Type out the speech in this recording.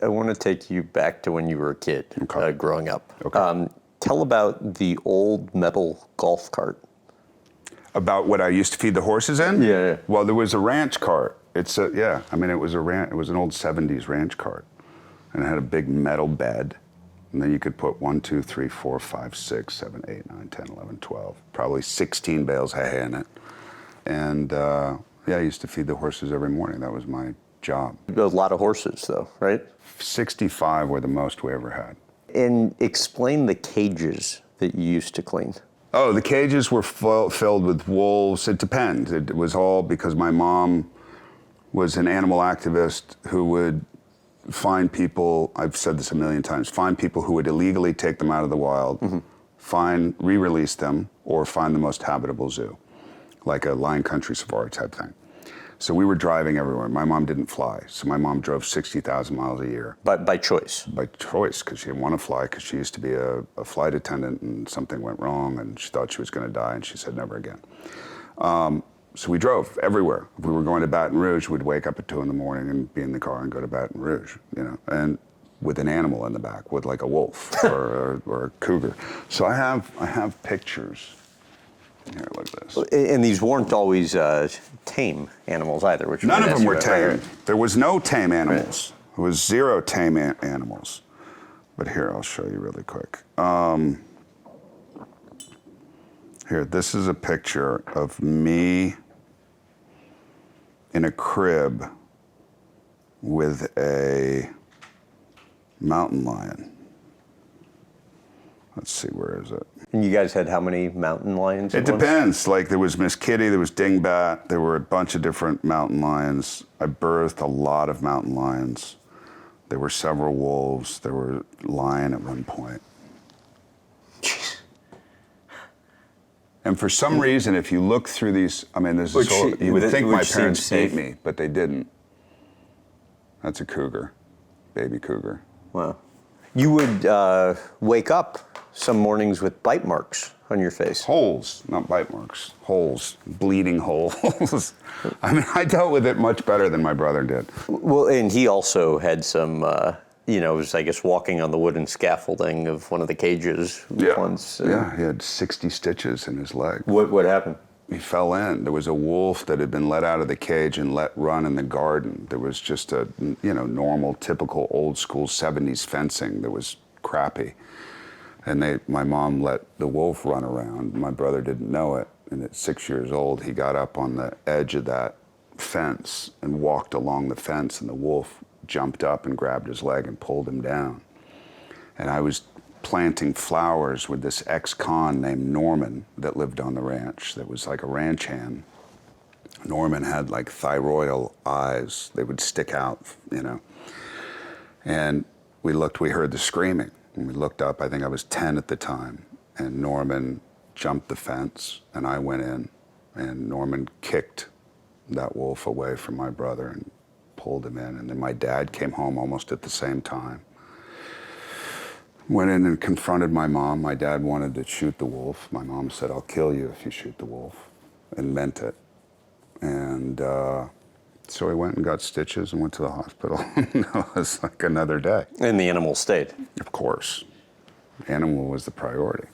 I want to take you back to when you were a kid, growing up. Okay. Tell about the old metal golf cart. About what I used to feed the horses in? Yeah. Well, there was a ranch cart. It was it was an old 70s ranch cart. And it had a big metal bed. And then you could put 1, 2, 3, 4, 5, 6, 7, 8, 9, 10, 11, 12, probably 16 bales of hay in it. And I used to feed the horses every morning. That was my job. A lot of horses, though, right? 65 were the most we ever had. And explain the cages that you used to clean. Oh, the cages were filled with wolves. It depends. It was all because my mom was an animal activist who would find people, I've said this a million times, find people who would illegally take them out of the wild, re-release them, or find the most habitable zoo, like a lion country safari type thing. So we were driving everywhere. My mom didn't fly, so my mom drove 60,000 miles a year. By choice? By choice, because she didn't want to fly, because she used to be a flight attendant and something went wrong and she thought she was going to die and she said never again. So we drove everywhere. If we were going to Baton Rouge, we'd wake up at 2 in the morning and be in the car and go to Baton Rouge, and with an animal in the back, with like a wolf or a cougar. So I have pictures. Here, look at this. And these weren't always tame animals either. Which None of them were tame. Right? There was no tame animals. Right. There was 0 tame animals. But here, I'll show you really quick. Here, this is a picture of me in a crib with a mountain lion. Let's see, where is it? And you guys had how many mountain lions? It depends. Like there was Miss Kitty, there was Dingbat, there were a bunch of different mountain lions. I birthed a lot of mountain lions. There were several wolves. There were lion at one point. Jeez. And for some reason, if you look through these, there's this whole, you would think my parents ate me, but they didn't. That's a cougar, baby cougar. Wow. You would wake up some mornings with bite marks on your face. Holes, not bite marks. Holes, bleeding holes. I dealt with it much better than my brother did. Well, and he also had some, was, I guess, walking on the wooden scaffolding of one of the cages once. Yeah, he had 60 stitches in his leg. What happened? He fell in. There was a wolf that had been let out of the cage and let run in the garden. There was just a, normal, typical old school 70s fencing that was crappy. And my mom let the wolf run around. My brother didn't know it. And at 6 years old, he got up on the edge of that fence and walked along the fence, and the wolf jumped up and grabbed his leg and pulled him down. And I was planting flowers with this ex-con named Norman that lived on the ranch, that was like a ranch hand. Norman had like thyroidal eyes. They would stick out, And we heard the screaming. And we looked up, I think I was 10 at the time, and Norman jumped the fence, and I went in, and Norman kicked that wolf away from my brother and pulled him in. And then my dad came home almost at the same time. Went in and confronted my mom. My dad wanted to shoot the wolf. My mom said, "I'll kill you if you shoot the wolf," and meant it. And so I went and got stitches and went to the hospital. It was like another day. And the animal stayed? Of course. The animal was the priority.